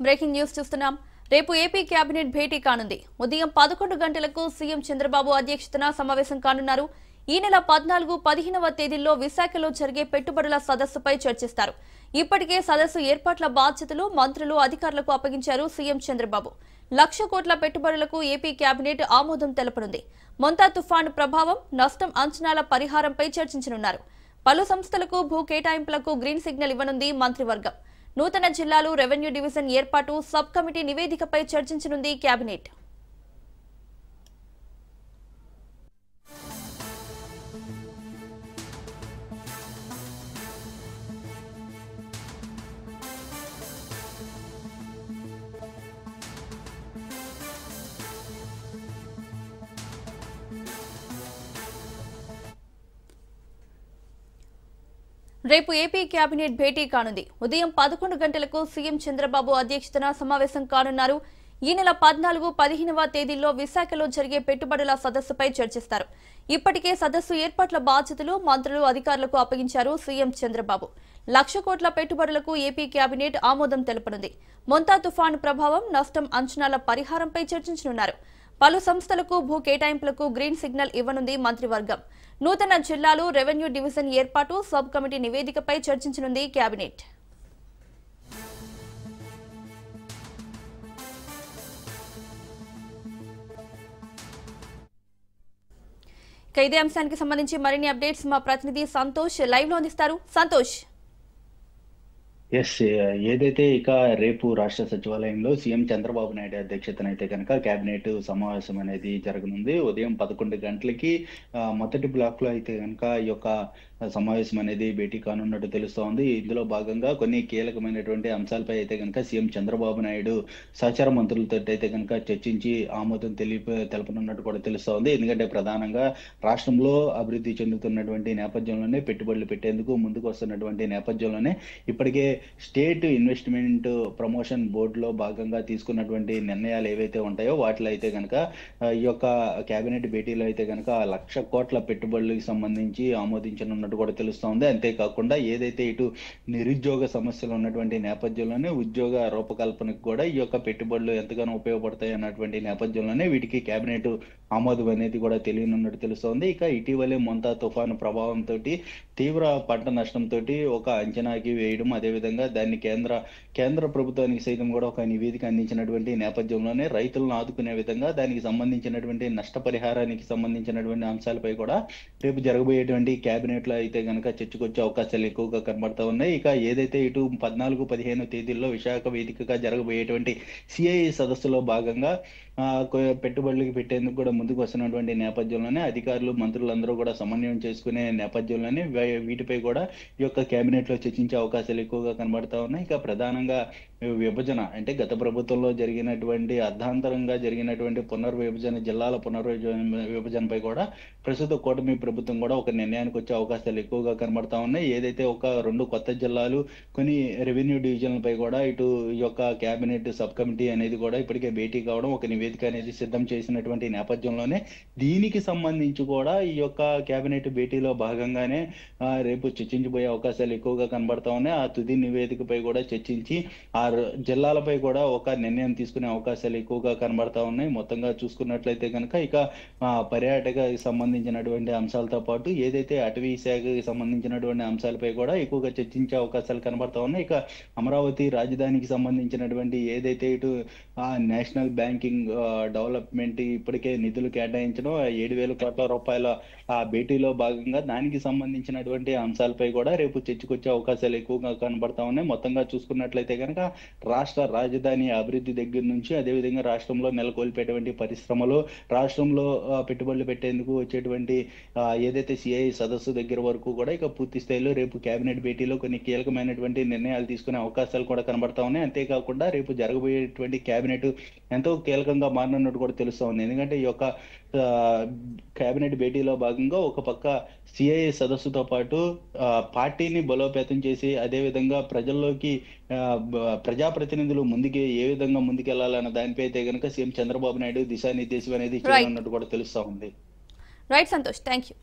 Breaking news చూస్తున్నాం. రేపు AP cabinet భేటీ కానుంది. ఉదయం 11 గంటలకు సీఎం చంద్రబాబు అధ్యక్షతన సమావేశం కానున్నారు. ఈ నెల 14, 15వ తేదీల్లో విశాఖలో జరిగే పెట్టుబడుల సదస్సుపై చర్చిస్తారు. ఇప్పటికే సదస్సు ఏర్పాట్ల బాధ్యతలు మంత్రులు, అధికారులకు అప్పగించారు సీఎం చంద్రబాబు. 1,00,000 కోట్ల పెట్టుబడులకు ఏపీ కేబినెట్ ఆమోదం తెలపనుంది. మొంతా తుఫాను ప్రభావం, నష్టం అంచనాల పరిహారంపై చర్చించనున్నారు. పలు సంస్థలకు భూ కేటాయింపులకు గ్రీన్ సిగ్నల్ ఇవ్వనుంది మంత్రివర్గం. నూతన జిల్లాలు, రెవెన్యూ డివిజన్ ఏర్పాటు, సబ్ కమిటీ నివేదికపై చర్చించనుంది కేబినెట్. రేపు ఏపీ కేబినెట్ భేటీ కానుంది. ఉదయం 11 గంటలకు సీఎం చంద్రబాబు అధ్యక్షతన సమావేశం కానున్నారు. ఈ నెల 14, 15వ తేదీల్లో విశాఖలో జరిగే పెట్టుబడుల సదస్సుపై చర్చిస్తారు. ఇప్పటికే సదస్సు ఏర్పాట్ల బాధ్యతలు మంత్రులు, అధికారులకు అప్పగించారు సీఎం చంద్రబాబు. 1,00,000 కోట్ల పెట్టుబడులకు ఏపీ కేబినెట్ ఆమోదం తెలపనుంది. మొంతా తుఫాను ప్రభావం, నష్టం అంచనాల పరిహారంపై చర్చించనున్నారు. పలు సంస్థలకు భూ కేటాయింపులకు గ్రీన్ సిగ్నల్ ఇవ్వనుంది మంత్రివర్గం. నూతన జిల్లాలు, రెవెన్యూ డివిజన్ ఏర్పాటు, సబ్ కమిటీ నివేదికపై చర్చించనుంది కేబినెట్. ఇదే అంశానికి సంబంధించి మరిన్ని అప్డేట్స్ మా ప్రతినిధి సంతోష్ లైవ్ లో అందిస్తారు. సంతోష్. ఏదైతే ఇక రేపు రాష్ట్ర సచివాలయంలో సీఎం చంద్రబాబు నాయుడు అధ్యక్షతన అయితే కనుక కేబినెట్ సమావేశం అనేది జరగనుంది. ఉదయం 11 గంటలకి మొదటి బ్లాక్ లో అయితే కనుక ఈ యొక్క సమావేశం అనేది భేటీ కానున్నట్టు తెలుస్తోంది. ఇందులో భాగంగా కొన్ని కీలకమైనటువంటి అంశాలపై అయితే కనుక సీఎం చంద్రబాబు నాయుడు సహచార మంత్రులతో అయితే కనుక చర్చించి ఆమోదం తెలపనున్నట్టు కూడా తెలుస్తోంది. ఎందుకంటే ప్రధానంగా రాష్ట్రంలో అభివృద్ధి చెందుతున్నటువంటి నేపథ్యంలోనే, పెట్టుబడులు పెట్టేందుకు ముందుకు వస్తున్నటువంటి నేపథ్యంలోనే ఇప్పటికే స్టేట్ ఇన్వెస్ట్మెంట్ ప్రమోషన్ బోర్డులో భాగంగా తీసుకున్నటువంటి నిర్ణయాలు ఏవైతే ఉంటాయో వాటిలో అయితే కనుక ఈ యొక్క కేబినెట్ భేటీలో అయితే కనుక 1,00,000 కోట్ల పెట్టుబడులకు సంబంధించి ఆమోదించనున్నట్టు కూడా తెలుస్తోంది. అంతేకాకుండా ఏదైతే ఇటు నిరుద్యోగ సమస్యలు ఉన్నటువంటి నేపథ్యంలోనే ఉద్యోగ రూపకల్పనకు కూడా ఈ యొక్క పెట్టుబడులు ఎంతగానో ఉపయోగపడతాయి అన్నటువంటి నేపథ్యంలోనే వీటికి కేబినెట్ ఆమోదం అనేది కూడా తెలియనున్నట్టు తెలుస్తోంది. ఇక ఇటీవలే మొంతా తుఫాను ప్రభావంతో తీవ్ర పంట నష్టంతో ఒక అంచనాకి వేయడం, అదేవిధంగా దాన్ని కేంద్ర ప్రభుత్వానికి సైతం కూడా ఒక నివేదిక అందించినటువంటి నేపథ్యంలోనే రైతులను ఆదుకునే విధంగా దానికి సంబంధించినటువంటి నష్టపరిహారానికి సంబంధించినటువంటి అంశాలపై కూడా రేపు జరగబోయేటువంటి కేబినెట్ లో అయితే కనుక చర్చకొచ్చే అవకాశాలు ఎక్కువగా కనబడతా ఉన్నాయి. ఇక ఏదైతే ఇటు 14, 15 తేదీల్లో విశాఖ వేదికగా జరగబోయేటువంటి సిఐఐ సదస్సులో భాగంగా పెట్టుబడులకు పెట్టేందుకు కూడా ముందుకు వస్తున్నటువంటి నేపథ్యంలోనే అధికారులు, మంత్రులందరూ కూడా సమన్వయం చేసుకునే నేపథ్యంలోనే వీటిపై కూడా ఈ యొక్క కేబినెట్ లో చర్చించే అవకాశాలు ఎక్కువగా కనబడతా ఉన్నాయి. ఇక ప్రధానంగా విభజన అంటే గత ప్రభుత్వంలో జరిగినటువంటి అర్ధాంతరంగా జరిగినటువంటి జిల్లాల విభజనపై కూడా ప్రస్తుత కూటమి ప్రభుత్వం కూడా ఒక నిర్ణయానికి వచ్చే అవకాశాలు ఎక్కువగా కనబడతా ఉన్నాయి. ఏదైతే ఒక 2 కొత్త జిల్లాలు, కొన్ని రెవెన్యూ డివిజన్లపై కూడా ఇటు ఈ యొక్క కేబినెట్ సబ్ కమిటీ అనేది కూడా ఇప్పటికే భేటీ కావడం, ఒక నివేదిక అనేది సిద్ధం చేసినటువంటి నేపథ్యంలోనే దీనికి సంబంధించి కూడా ఈ యొక్క కేబినెట్ భేటీలో భాగంగానే రేపు చర్చించబోయే అవకాశాలు ఎక్కువగా కనబడతా ఉన్నాయి. ఆ తుది నివేదికపై కూడా చర్చించి ఆ జిల్లాలపై కూడా ఒక నిర్ణయం తీసుకునే అవకాశాలు ఎక్కువగా కనబడతా ఉన్నాయి. మొత్తంగా చూసుకున్నట్లయితే కనుక ఇక పర్యాటకకి సంబంధించినటువంటి అంశాలతో పాటు ఏదైతే అటవీ శాఖకి సంబంధించినటువంటి అంశాలపై కూడా ఎక్కువగా చర్చించే అవకాశాలు కనబడతా ఉన్నాయి. ఇక అమరావతి రాజధానికి సంబంధించినటువంటి ఏదైతే ఇటు నేషనల్ బ్యాంకింగ్ డెవలప్మెంట్ ఇప్పటికే నిధులు కేటాయించడం, 7,000 కోట్ల రూపాయల ఆ భేటీలో భాగంగా దానికి సంబంధించినటువంటి అంశాలపై కూడా రేపు చర్చకొచ్చే అవకాశాలు ఎక్కువగా కనబడతా ఉన్నాయి. మొత్తంగా చూసుకున్నట్లయితే కనుక రాష్ట్ర రాజధాని అభివృద్ధి దగ్గర నుంచి, అదేవిధంగా రాష్ట్రంలో నెలకొల్పేటువంటి పరిశ్రమలు, రాష్ట్రంలో పెట్టుబడులు పెట్టేందుకు వచ్చేటువంటి ఏదైతే సిఐ సదస్సు దగ్గర వరకు కూడా ఇక పూర్తి స్థాయిలో రేపు కేబినెట్ భేటీలో కొన్ని కీలకమైనటువంటి నిర్ణయాలు తీసుకునే అవకాశాలు కూడా కనబడతా ఉన్నాయి. అంతేకాకుండా రేపు జరగబోయేటువంటి కేబినెట్ ఎంతో కీలకంగా మారనున్నట్టు కూడా తెలుస్తా ఉంది. ఎందుకంటే ఈ యొక్క కేబినెట్ భేటీలో భాగంగా ఒక పక్క సిఐఏ సదస్సుతో పాటు పార్టీని బలోపేతం చేసి, అదేవిధంగా ప్రజల్లోకి ప్రజాప్రతినిధులు ఏ విధంగా ముందుకెళ్లాలన్న దానిపై అయితే కనుక సీఎం చంద్రబాబు నాయుడు దిశానిర్దేశం అనేది చేయనున్నట్టు కూడా తెలుస్తా ఉంది. Right Santosh, thank you.